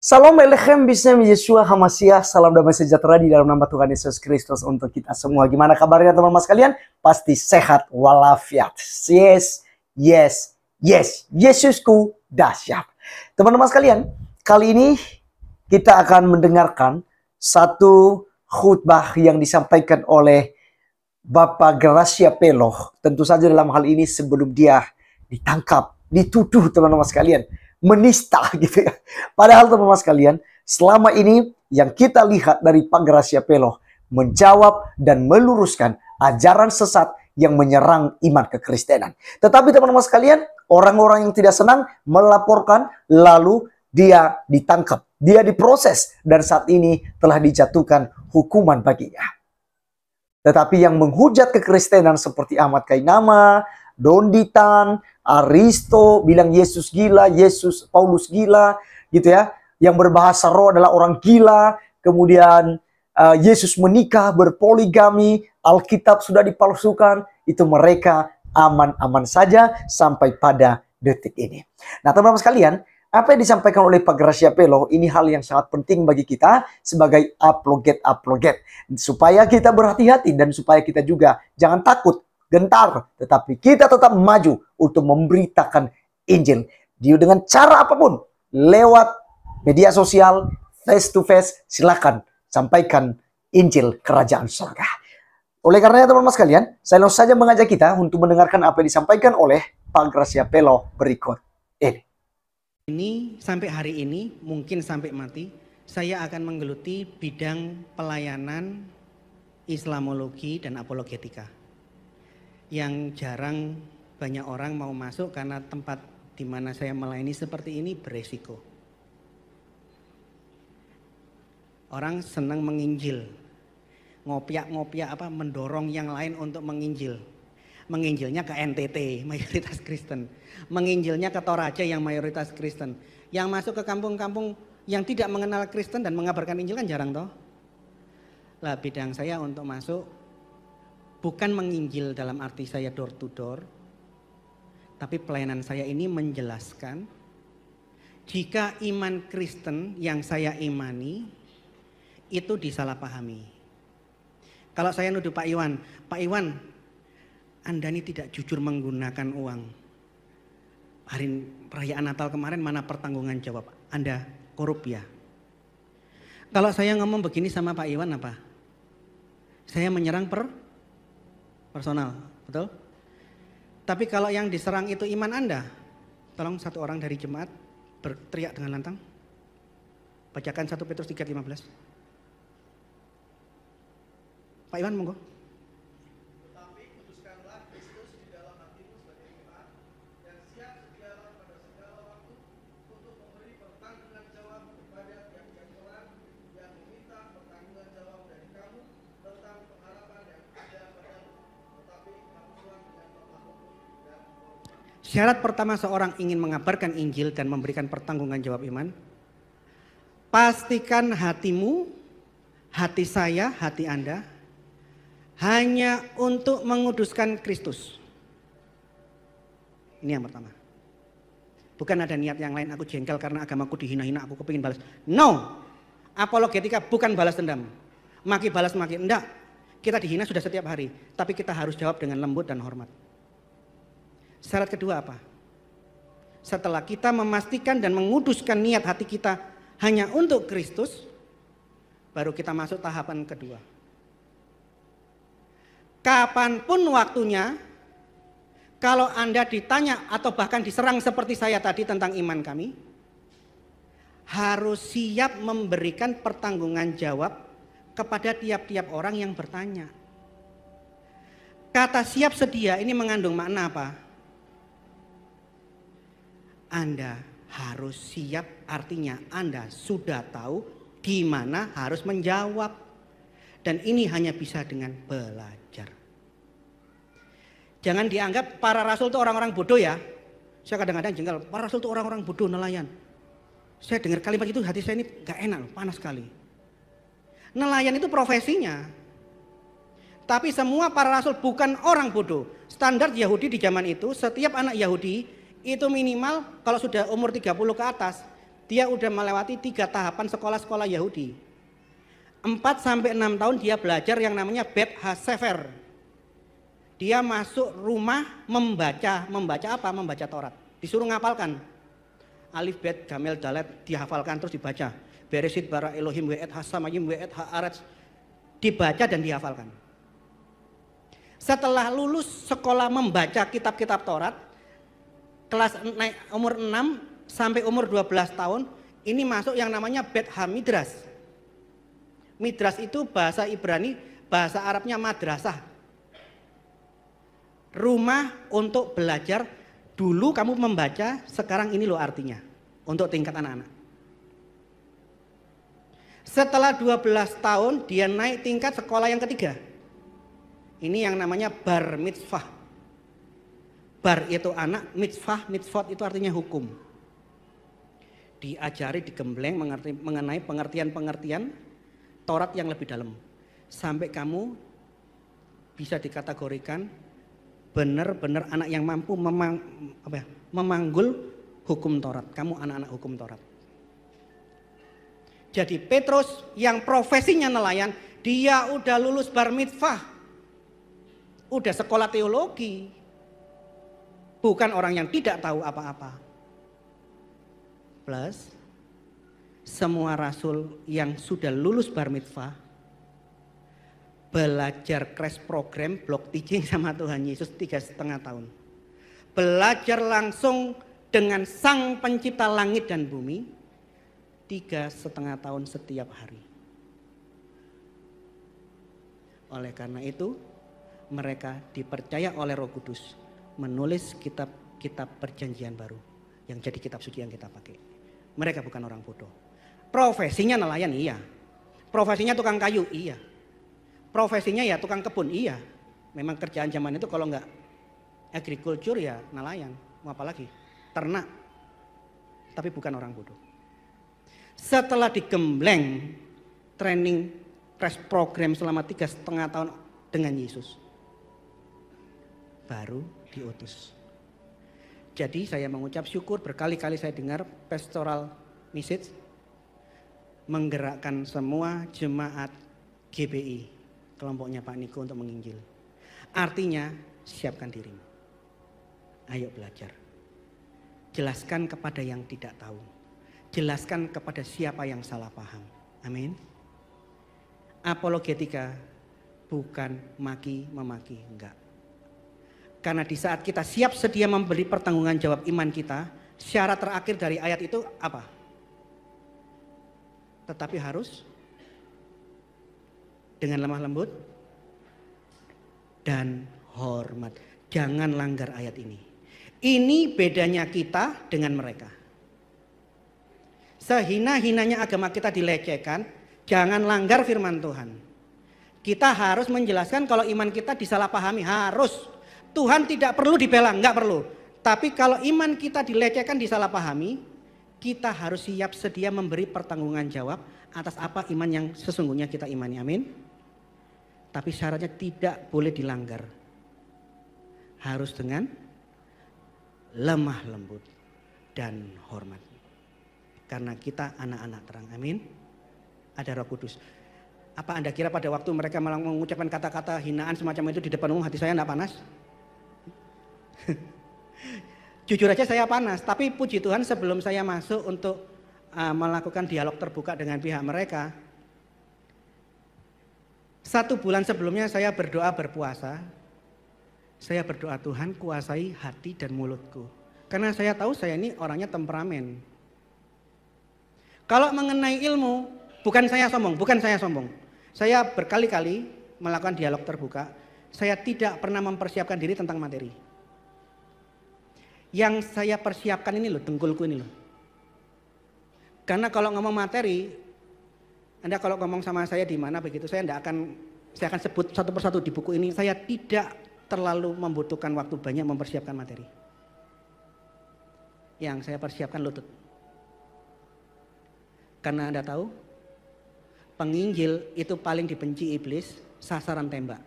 Salam Elechem Bisnem Yeshua Hamasiah. Salam damai sejahtera di dalam nama Tuhan Yesus Kristus untuk kita semua. Gimana kabarnya teman-teman sekalian? Pasti sehat walafiat. Yes, yes, yes. Yesusku dahsyat. Teman-teman sekalian, kali ini kita akan mendengarkan satu khutbah yang disampaikan oleh Bapak Gracia Peloh. Tentu saja dalam hal ini sebelum dia ditangkap, dituduh teman-teman sekalian, menista gitu ya. Padahal teman-teman sekalian, selama ini yang kita lihat dari Pak Gracia Peloh menjawab dan meluruskan ajaran sesat yang menyerang iman kekristenan. Tetapi teman-teman sekalian, orang-orang yang tidak senang melaporkan, lalu dia ditangkap, dia diproses, dan saat ini telah dijatuhkan hukuman baginya. Tetapi yang menghujat kekristenan seperti Ahmad Kainama, Donditan, Aristo bilang Yesus gila, Paulus gila, gitu ya. Yang berbahasa roh adalah orang gila. Kemudian Yesus menikah, berpoligami, Alkitab sudah dipalsukan. Itu mereka aman-aman saja sampai pada detik ini. Nah teman-teman sekalian, apa yang disampaikan oleh Pak Gracia Peloh ini hal yang sangat penting bagi kita sebagai apologet. Supaya kita berhati-hati dan supaya kita juga jangan takut, gentar, tetapi kita tetap maju untuk memberitakan Injil. Dengan cara apapun, lewat media sosial, face to face, silakan sampaikan Injil Kerajaan Surga. Oleh karenanya teman-teman sekalian, saya langsung saja mengajak kita untuk mendengarkan apa yang disampaikan oleh Pak Gracia Peloh berikut ini. Ini sampai hari ini, mungkin sampai mati, saya akan menggeluti bidang pelayanan Islamologi dan apologetika. Yang jarang banyak orang mau masuk karena tempat di mana saya melayani seperti ini beresiko. Orang senang menginjil, ngopiak mendorong yang lain untuk menginjil. Menginjilnya ke NTT, mayoritas Kristen. Menginjilnya ke Toraja yang mayoritas Kristen. Yang masuk ke kampung-kampung yang tidak mengenal Kristen dan mengabarkan Injil kan jarang toh. Lah bidang saya untuk masuk bukan menginjil dalam arti saya door to door. Tapi pelayanan saya ini menjelaskan jika iman Kristen yang saya imani itu disalahpahami. Kalau saya nuduh Pak Iwan, Anda ini tidak jujur menggunakan uang. Hari perayaan Natal kemarin mana pertanggungan jawab? Anda korup ya. Kalau saya ngomong begini sama Pak Iwan apa? Saya menyerang personal, betul? Tapi kalau yang diserang itu iman Anda, tolong satu orang dari jemaat berteriak dengan lantang. Bacakan 1 Petrus 3:15. Pak Iwan monggo. Syarat pertama seorang ingin mengabarkan Injil dan memberikan pertanggungan jawab iman. Pastikan hatimu, hati saya, hati Anda hanya untuk menguduskan Kristus. Ini yang pertama. Bukan ada niat yang lain, aku jengkel karena agamaku dihina-hina, aku kepingin balas. No, apologetika bukan balas dendam. Maki balas maki, enggak. Kita dihina sudah setiap hari, tapi kita harus jawab dengan lembut dan hormat. Syarat kedua apa? Setelah kita memastikan dan menguduskan niat hati kita hanya untuk Kristus, baru kita masuk tahapan kedua. Kapanpun waktunya, kalau Anda ditanya atau bahkan diserang seperti saya tadi tentang iman kami, harus siap memberikan pertanggungan jawab kepada tiap-tiap orang yang bertanya. Kata siap sedia ini mengandung makna apa? Anda harus siap, artinya Anda sudah tahu di mana harus menjawab. Dan ini hanya bisa dengan belajar. Jangan dianggap para rasul itu orang-orang bodoh ya. Saya kadang-kadang jengkel, para rasul itu orang-orang bodoh, nelayan. Saya dengar kalimat itu hati saya ini gak enak, panas sekali. Nelayan itu profesinya. Tapi semua para rasul bukan orang bodoh. Standar Yahudi di zaman itu, setiap anak Yahudi itu minimal kalau sudah umur 30 ke atas Dia udah melewati 3 tahapan sekolah-sekolah Yahudi. 4-6 tahun dia belajar yang namanya Bet HaSefer. Dia masuk rumah membaca apa? Membaca Taurat. Disuruh ngapalkan. Alif, Bet, Gamel, Dalet dihafalkan terus dibaca. Beresit, Bara, Elohim, We'et, Hasamayim, We'et, Haaretz. Dibaca dan dihafalkan. Setelah lulus sekolah membaca kitab-kitab Taurat, kelas naik umur 6 sampai umur 12 tahun, ini masuk yang namanya Bet HaMidras. Midras itu bahasa Ibrani, bahasa Arabnya madrasah. Rumah untuk belajar, dulu kamu membaca, sekarang ini loh artinya, untuk tingkat anak-anak. Setelah 12 tahun dia naik tingkat sekolah yang ketiga. Ini yang namanya bar mitzvah. Bar itu anak, mitzvah, mitzvot itu artinya hukum. Diajari, digembleng mengenai pengertian-pengertian Taurat yang lebih dalam. Sampai kamu bisa dikategorikan benar-benar anak yang mampu memanggul hukum Taurat. Kamu anak-anak hukum Taurat. Jadi Petrus yang profesinya nelayan, dia udah lulus bar mitzvah. Udah sekolah teologi. Bukan orang yang tidak tahu apa-apa. Plus semua rasul yang sudah lulus bar mitzvah belajar crash program block teaching sama Tuhan Yesus 3,5 tahun. Belajar langsung dengan Sang Pencipta langit dan bumi 3,5 tahun setiap hari. Oleh karena itu mereka dipercaya oleh Roh Kudus menulis kitab-kitab perjanjian baru yang jadi kitab suci yang kita pakai. Mereka bukan orang bodoh. Profesinya nelayan, iya. Profesinya tukang kayu, iya. Profesinya ya tukang kebun, iya. Memang kerjaan zaman itu kalau enggak agriculture ya nelayan, mau apa lagi? Ternak. Tapi bukan orang bodoh. Setelah digembleng training crash program selama 3,5 tahun dengan Yesus, baru diutus. Jadi saya mengucap syukur, berkali-kali saya dengar pastoral message menggerakkan semua jemaat GBI, kelompoknya Pak Niko untuk menginjil. Artinya siapkan dirimu. Ayo belajar. Jelaskan kepada yang tidak tahu. Jelaskan kepada siapa yang salah paham. Amin. Apologetika bukan maki-memaki, enggak. Karena di saat kita siap sedia memberi pertanggungan jawab iman kita, syarat terakhir dari ayat itu apa? Tetapi harus dengan lemah lembut dan hormat. Jangan langgar ayat ini. Ini bedanya kita dengan mereka. Sehina-hinanya agama kita dilecehkan, jangan langgar firman Tuhan. Kita harus menjelaskan kalau iman kita disalahpahami, harus. Tuhan tidak perlu dibela, enggak perlu. Tapi kalau iman kita dilecehkan, disalahpahami, kita harus siap sedia memberi pertanggungan jawab atas apa iman yang sesungguhnya kita imani. Amin. Tapi syaratnya tidak boleh dilanggar. Harus dengan lemah lembut dan hormat. Karena kita anak-anak terang. Amin. Ada Roh Kudus. Apa Anda kira pada waktu mereka malah mengucapkan kata-kata hinaan semacam itu di depan umum, hati saya enggak panas? Jujur aja saya panas, tapi puji Tuhan sebelum saya masuk untuk melakukan dialog terbuka dengan pihak mereka, 1 bulan sebelumnya saya berdoa berpuasa. Saya berdoa, Tuhan kuasai hati dan mulutku. Karena saya tahu saya ini orangnya temperamen. Kalau mengenai ilmu, bukan saya sombong. Saya berkali-kali melakukan dialog terbuka. Saya tidak pernah mempersiapkan diri tentang materi. Yang saya persiapkan ini loh, dengkulku ini loh. Karena kalau ngomong materi, Anda kalau ngomong sama saya di mana begitu, saya akan sebut satu persatu di buku ini. Saya tidak terlalu membutuhkan waktu banyak mempersiapkan materi. Yang saya persiapkan lutut. Karena Anda tahu, penginjil itu paling dibenci iblis, sasaran tembak.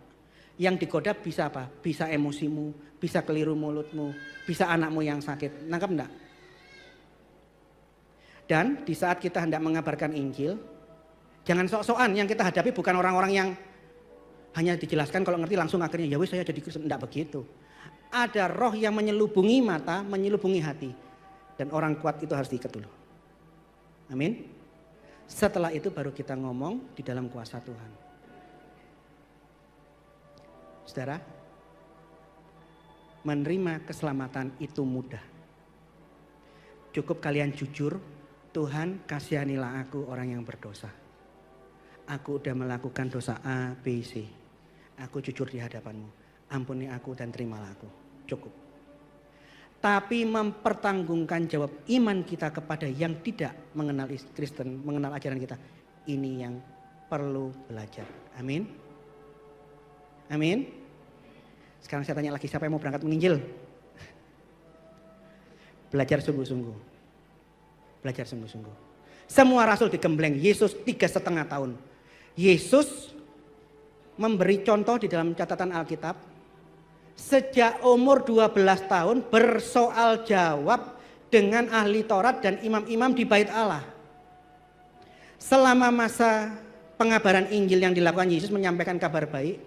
Yang digoda bisa apa? Bisa emosimu, bisa keliru mulutmu, bisa anakmu yang sakit. Nangkep enggak? Dan di saat kita hendak mengabarkan Injil, jangan sok-sokan. Yang kita hadapi bukan orang-orang yang hanya dijelaskan kalau ngerti langsung akhirnya ya wis saya jadi Kristen. Tidak begitu. Ada roh yang menyelubungi mata, menyelubungi hati. Dan orang kuat itu harus diikat dulu. Amin. Setelah itu baru kita ngomong di dalam kuasa Tuhan. Saudara, menerima keselamatan itu mudah. Cukup kalian jujur, Tuhan kasihanilah aku orang yang berdosa. Aku udah melakukan dosa A, B, C. Aku jujur di hadapanmu. Ampuni aku dan terimalah aku. Cukup. Tapi mempertanggungan jawab iman kita kepada yang tidak mengenal Kristen, mengenal ajaran kita. Ini yang perlu belajar. Amin. Amin. Sekarang saya tanya lagi, siapa yang mau berangkat menginjil? Belajar sungguh-sungguh. Belajar sungguh-sungguh. Semua rasul digembleng, Yesus 3,5 tahun. Yesus memberi contoh di dalam catatan Alkitab. Sejak umur 12 tahun bersoal jawab dengan ahli Taurat dan imam-imam di bait Allah. Selama masa pengabaran Injil yang dilakukan Yesus menyampaikan kabar baik,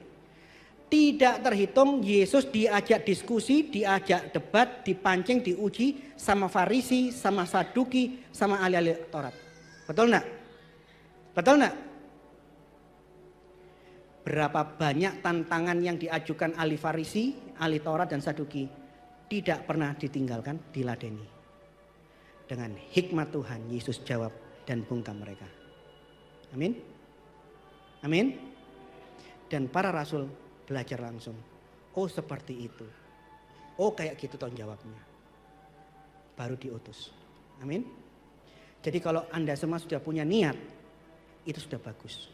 tidak terhitung Yesus diajak diskusi, diajak debat, dipancing, diuji sama Farisi, sama Saduki, sama ahli-ahli Taurat. Betul enggak? Betul enggak? Berapa banyak tantangan yang diajukan ahli Farisi, ahli Taurat dan Saduki tidak pernah ditinggalkan, diladeni. Dengan hikmat Tuhan Yesus jawab dan bungkam mereka. Amin. Amin. Dan para rasul belajar langsung. Oh seperti itu. Oh kayak gitu tanggung jawabnya. Baru diutus. Amin. Jadi kalau Anda semua sudah punya niat, itu sudah bagus.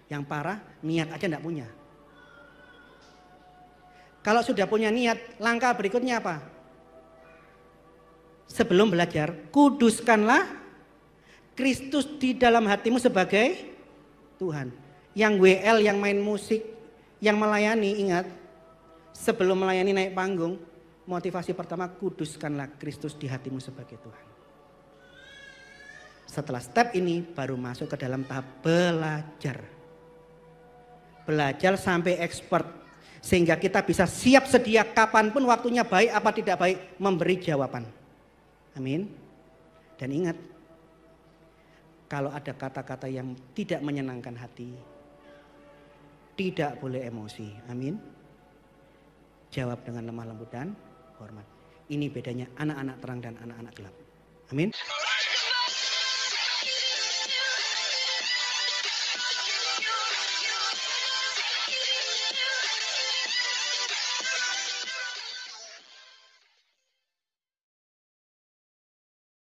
Yang parah niat aja enggak punya. Kalau sudah punya niat, langkah berikutnya apa? Sebelum belajar, kuduskanlah Kristus di dalam hatimu sebagai Tuhan. Yang WL, yang main musik, yang melayani, ingat, sebelum melayani naik panggung, motivasi pertama kuduskanlah Kristus di hatimu sebagai Tuhan. Setelah step ini baru masuk ke dalam tahap belajar. Belajar sampai expert. Sehingga kita bisa siap sedia kapanpun waktunya baik apa tidak baik memberi jawaban. Amin. Dan ingat, kalau ada kata-kata yang tidak menyenangkan hati, tidak boleh emosi. Amin. Jawab dengan lemah lembut dan hormat. Ini bedanya anak-anak terang dan anak-anak gelap. Amin.